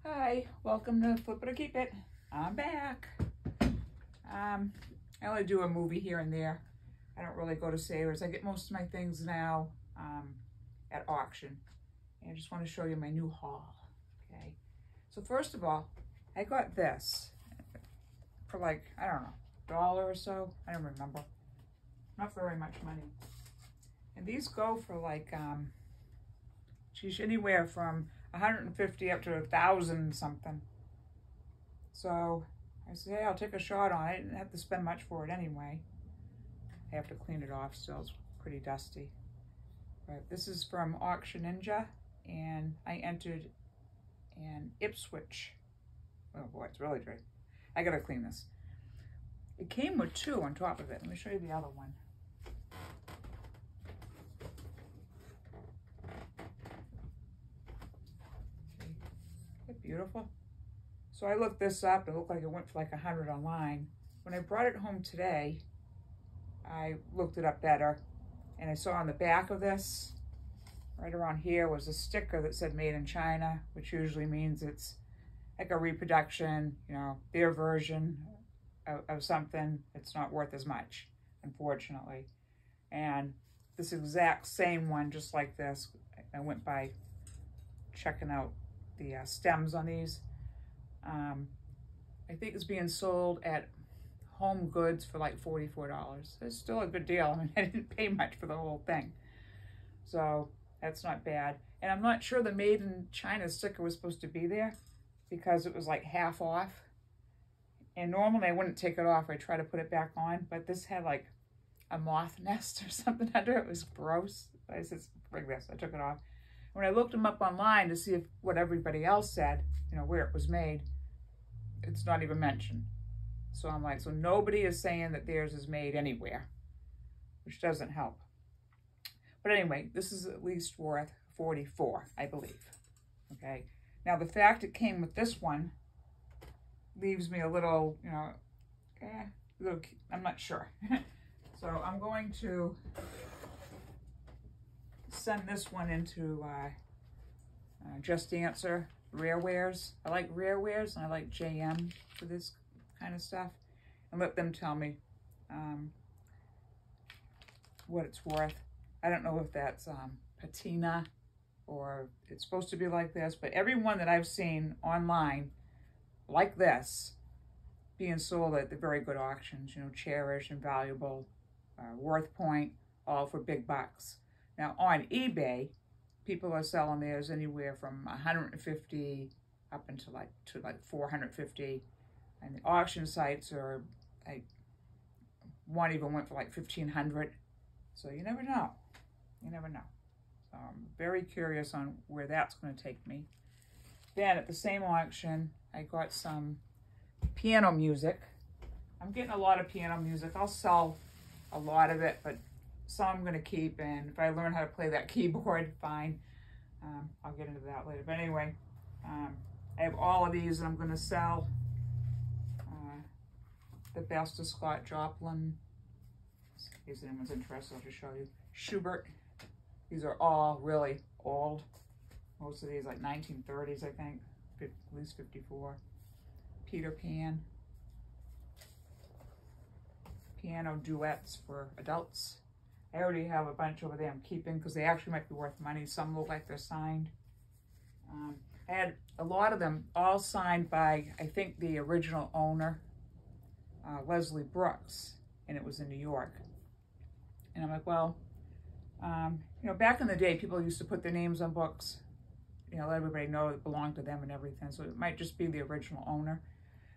Hi, welcome to Flip It or Keep It. I'm back. I only do a movie here and there. I don't really go to Savers. I get most of my things now at auction. And I just want to show you my new haul. Okay. So first of all, I got this for like, I don't know, $1 or so. I don't remember. Not very much money. And these go for like, geez, anywhere from 150 up to 1,000 something. So I said, hey, I'll take a shot on it. I didn't have to spend much for it anyway. I have to clean it off still. It's pretty dusty. But this is from Auction Ninja, and I entered an Ipswich. Oh boy, it's really dirty. I gotta clean this. It came with two on top of it. Let me show you the other one. Beautiful. So I looked this up. It looked like it went for like 100 online. When I brought it home today, I looked it up better, and I saw on the back of this, right around here, was a sticker that said made in China, which usually means it's like a reproduction, you know, their version of something. It's not worth as much, unfortunately. And this exact same one, just like this, I went by checking out the stems on these. I think it's being sold at Home Goods for like $44. It's still a good deal. I mean, I didn't pay much for the whole thing. So that's not bad. And I'm not sure the Made in China sticker was supposed to be there because it was like half off. And normally I wouldn't take it off. I try to put it back on, but this had like a moth nest or something under it. It was gross. I said, bring this. I took it off. When I looked them up online to see if what everybody else said, you know, where it was made, it's not even mentioned. So I'm like, so nobody is saying that theirs is made anywhere, which doesn't help. But anyway, this is at least worth $44, I believe. Okay. Now the fact it came with this one leaves me a little, you know, I'm not sure. So I'm going to send this one into Just Answer Rarewares. I like Rarewares and I like JM for this kind of stuff, and let them tell me what it's worth. I don't know if that's patina or it's supposed to be like this, but every one that I've seen online like this being sold at the very good auctions, you know, Cherish and Valuable, Worth Point, all for big bucks. Now on eBay, people are selling theirs anywhere from 150 up into like 450, and the auction sites are like one even went for like 1,500. So you never know. You never know. So I'm very curious on where that's going to take me. Then at the same auction, I got some piano music. I'm getting a lot of piano music. I'll sell a lot of it, but some I'm going to keep, and if I learn how to play that keyboard, fine. I'll get into that later. But anyway, I have all of these and I'm going to sell. The Best of Scott Joplin. In case anyone's interested, I'll just show you. Schubert. These are all really old. Most of these like 1930s, I think. At least 54. Peter Pan. Piano duets for adults. I already have a bunch over there I'm keeping because they actually might be worth money. Some look like they're signed. I had a lot of them all signed by, I think, the original owner, Leslie Brooks, and it was in New York. And I'm like, well, you know, back in the day, people used to put their names on books, you know, let everybody know it belonged to them and everything. So it might just be the original owner.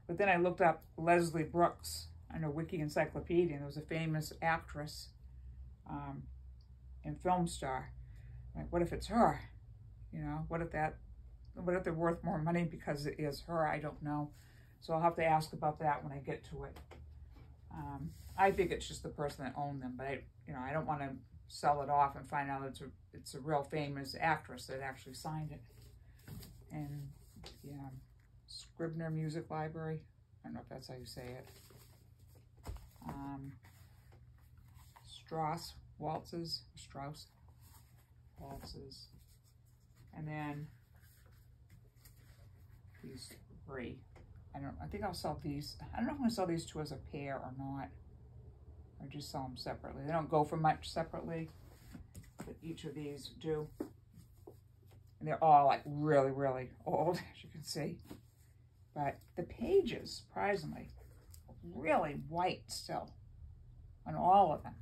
But then I looked up Leslie Brooks on a wiki encyclopedia, and there was a famous actress and film star. Like, what if it's her? You know, what if they're worth more money because it is her? I don't know. So I'll have to ask about that when I get to it. I think it's just the person that owned them, but I don't want to sell it off and find out it's a real famous actress that actually signed it. And yeah, Scribner Music Library. I don't know if that's how you say it. Strauss waltzes. And then these 3. I think I'll sell these. I don't know if I'm gonna sell these 2 as a pair or not. Or just sell them separately. They don't go for much separately, but each of these do. And they're all like really, really old, as you can see. But the pages, surprisingly, really white still on all of them.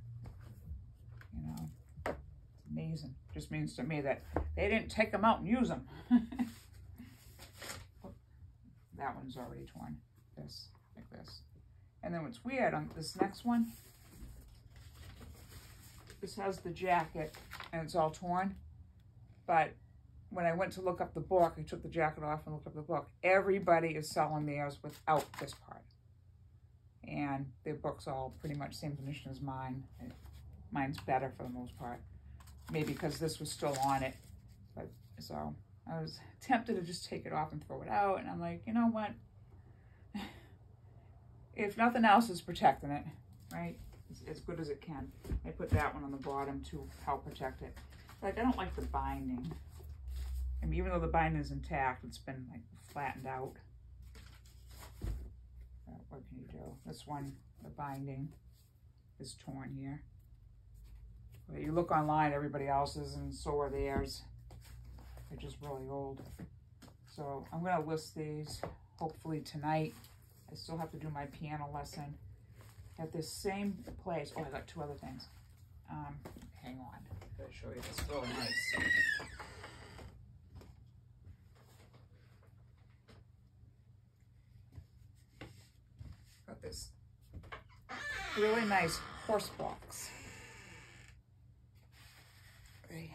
You know, it's amazing. Just means to me that they didn't take them out and use them. That one's already torn. This, like this. And then what's weird on this next one, this has the jacket and it's all torn, but when I went to look up the book, I took the jacket off and looked up the book. Everybody is selling theirs without this part. And their book's all pretty much same condition as mine. Mine's better for the most part. Maybe because this was still on it. But so I was tempted to just take it off and throw it out. And I'm like, you know what? If nothing else is protecting it, right? It's as good as it can. I put that one on the bottom to help protect it. Like, I don't like the binding. I mean, even though the binding is intact, it's been like flattened out. What can you do? This one, the binding is torn here. But you look online, everybody else's, and so are theirs. They're just really old. So I'm gonna list these hopefully tonight. I still have to do my piano lesson at this same place. Oh, I got 2 other things. Hang on, I'm gonna show you this really nice. Got this really nice horse box. Okay.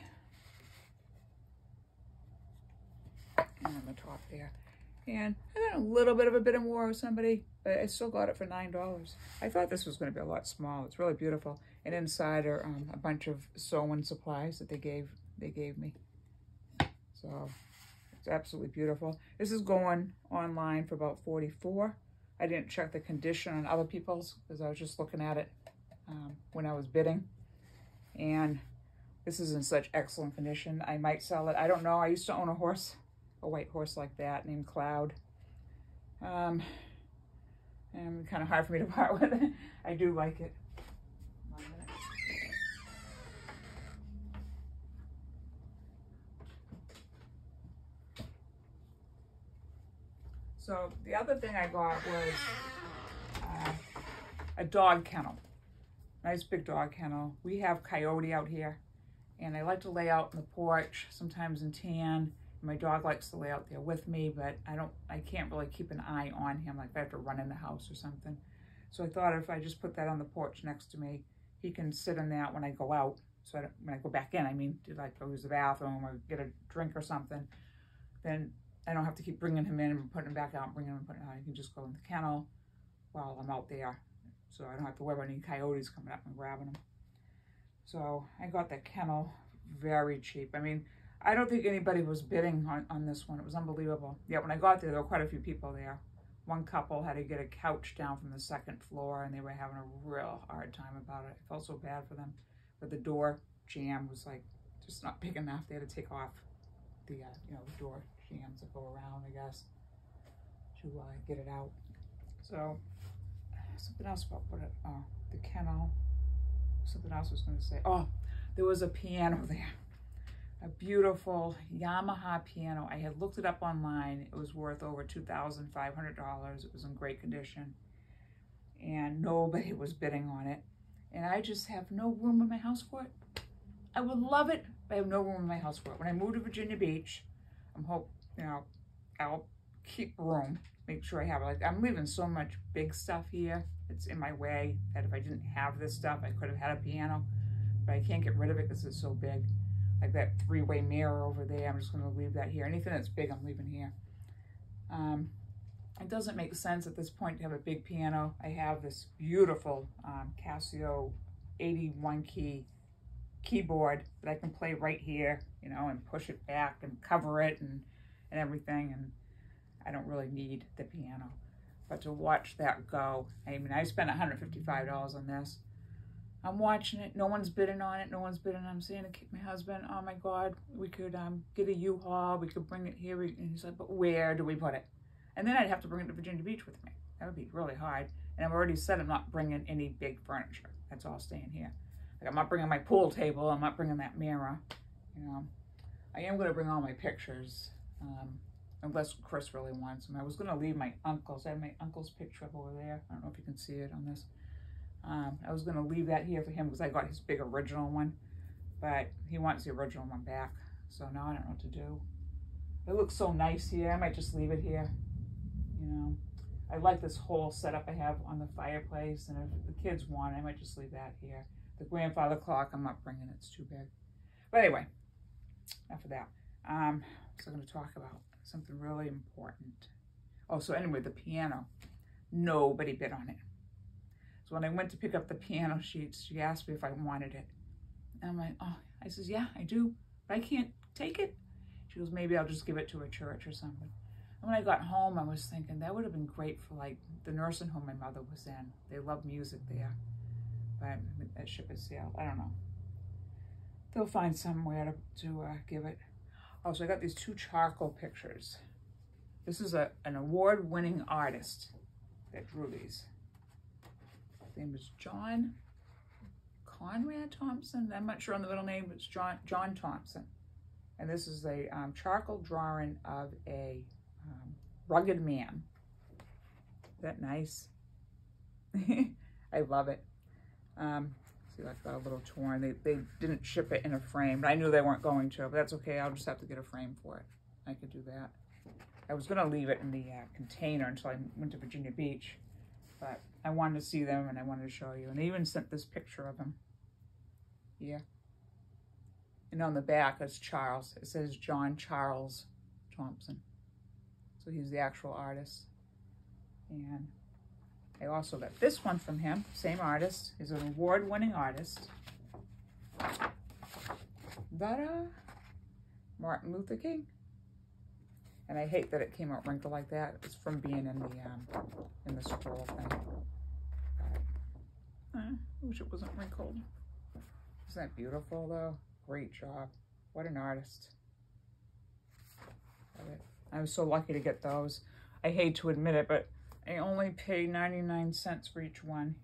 And on the top there. And I got a little bit of a bidding war with somebody, but I still got it for $9. I thought this was going to be a lot smaller. It's really beautiful. And inside are a bunch of sewing supplies that they gave me. So it's absolutely beautiful. This is going online for about $44. I didn't check the condition on other people's because I was just looking at it when I was bidding. And this is in such excellent condition. I might sell it. I don't know. I used to own a horse, a white horse like that named Cloud. And kind of hard for me to part with it. I do like it. 1 minute. So the other thing I got was a dog kennel. Nice big dog kennel. We have Coyote out here, and I like to lay out on the porch, sometimes in tan. My dog likes to lay out there with me, but I can't really keep an eye on him, like if I have to run in the house or something. So I thought if I just put that on the porch next to me, he can sit in that when I go out. So when I go back in, I mean, to like go use the bathroom or get a drink or something, then I don't have to keep bringing him in and putting him back out and bringing him and putting him out. I can just go in the kennel while I'm out there. So I don't have to worry about any coyotes coming up and grabbing him. So I got that kennel very cheap. I mean, I don't think anybody was bidding on this one. It was unbelievable. Yeah, when I got there were quite a few people there. One couple had to get a couch down from the 2nd floor, and they were having a real hard time about it. I felt so bad for them. But the door jamb was like just not big enough. They had to take off the the door jambs that go around, I guess, to get it out. So something else about the kennel. Something else I was going to say. Oh, there was a piano there. A beautiful Yamaha piano. I had looked it up online. It was worth over $2,500. It was in great condition. And nobody was bidding on it. And I just have no room in my house for it. I would love it, but I have no room in my house for it. When I move to Virginia Beach, I'll keep room, make sure I have it. Like, I'm leaving so much big stuff here. It's in my way that if I didn't have this stuff, I could have had a piano, but I can't get rid of it because it's so big. Like that 3-way mirror over there, I'm just going to leave that here. Anything that's big, I'm leaving here. It doesn't make sense at this point to have a big piano. I have this beautiful Casio 81 key keyboard that I can play right here, and push it back and cover it and everything. And I don't really need the piano. But to watch that go, I mean, I spent $155 on this. I'm watching it. No one's bidding on it. No one's bidding. I'm saying to my husband, oh my God, we could get a U-Haul. We could bring it here. And he's like, but where do we put it? And then I'd have to bring it to Virginia Beach with me. That would be really hard. And I've already said I'm not bringing any big furniture. That's all staying here. Like, I'm not bringing my pool table. I'm not bringing that mirror. You know, I am going to bring all my pictures. Unless Chris really wants them. I was going to leave my uncle's. I have my uncle's picture up over there. I don't know if you can see it on this. I was going to leave that here for him because I got his big original one. But he wants the original one back. So now I don't know what to do. It looks so nice here. I might just leave it here. You know, I like this whole setup I have on the fireplace. And if the kids want it, I might just leave that here. The grandfather clock, I'm not bringing it. It's too big. But anyway, enough of that. So I'm going to talk about something really important. Oh, so anyway, the piano. Nobody bid on it. So when I went to pick up the piano sheets, she asked me if I wanted it. And I'm like, oh, I says, yeah, I do, but I can't take it. She goes, maybe I'll just give it to a church or something. And when I got home, I was thinking that would have been great for like the nursing home my mother was in. They love music there. But that ship has sailed. I don't know. They'll find somewhere to give it. Oh, so I got these 2 charcoal pictures. This is an award-winning artist that drew these. His name is John Conrad Thompson. I'm not sure on the middle name, but it's John Thompson. And this is a charcoal drawing of a rugged man. Is that nice? I love it. See, I got a little torn. They didn't ship it in a frame, but I knew they weren't going to, but that's okay. I'll just have to get a frame for it. I could do that. I was going to leave it in the container until I went to Virginia Beach, but I wanted to see them and I wanted to show you. And they even sent this picture of him here. And on the back, it's Charles. It says John Charles Thompson. So he's the actual artist. And I also got this one from him, same artist. He's an award-winning artist. Martin Luther King. And I hate that it came out wrinkled like that. It's from being in the scroll thing. I wish it wasn't wrinkled. Isn't that beautiful though? Great job. What an artist. I was so lucky to get those. I hate to admit it, but I only paid 99 cents for each one,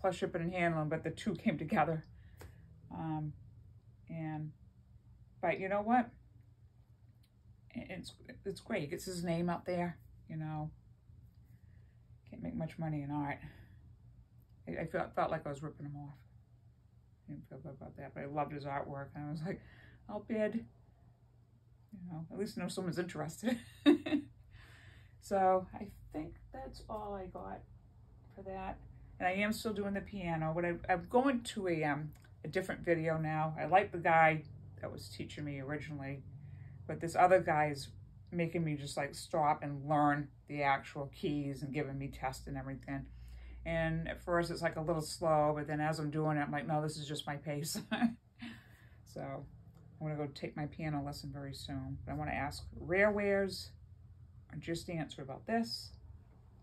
plus shipping and handling, but the 2 came together. But you know what? It's great. It gets his name out there, you know. Can't make much money in art. I felt like I was ripping him off. I didn't feel good about that, but I loved his artwork. And I was like, I'll bid. You know, at least know someone's interested. So I think that's all I got for that. And I am still doing the piano, but I'm going to a different video now. I like the guy that was teaching me originally, but this other guy is making me just like stop and learn the actual keys and giving me tests and everything. And at first it's like a little slow, but then as I'm doing it, I'm like, no, this is just my pace. So I'm gonna go take my piano lesson very soon. But I wanna ask rare wares, or just answer about this.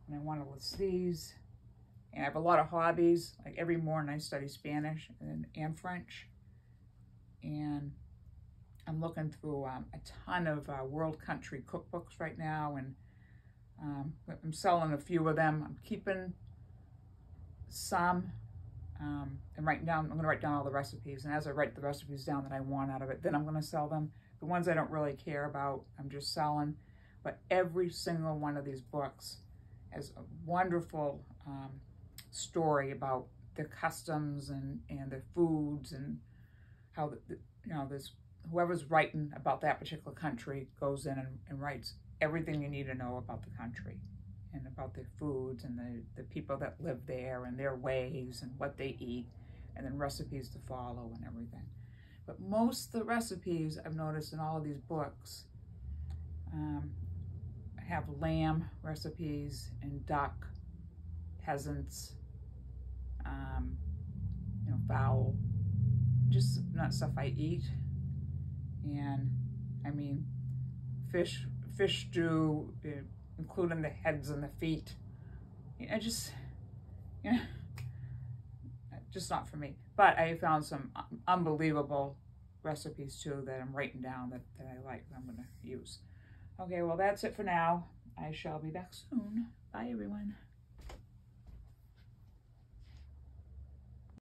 And I wanna list these. And I have a lot of hobbies. Like every morning I study Spanish and French. And I'm looking through a ton of world country cookbooks right now. And I'm selling a few of them. I'm keeping some and writing down, I'm gonna write down all the recipes. And as I write the recipes down that I want out of it, then I'm gonna sell them. The ones I don't really care about, I'm just selling. But every single one of these books has a wonderful story about the customs and the foods and how, you know, there's whoever's writing about that particular country goes in and writes everything you need to know about the country and about their foods and the people that live there and their ways and what they eat, and then recipes to follow and everything. But most of the recipes I've noticed in all of these books have lamb recipes and duck, peasants, you know, fowl, just not stuff I eat. And I mean, fish stew, including the heads and the feet. I just, you know, just not for me. But I found some unbelievable recipes too that I'm writing down that I like, that I'm going to use. Okay, well, that's it for now. I shall be back soon. Bye, everyone.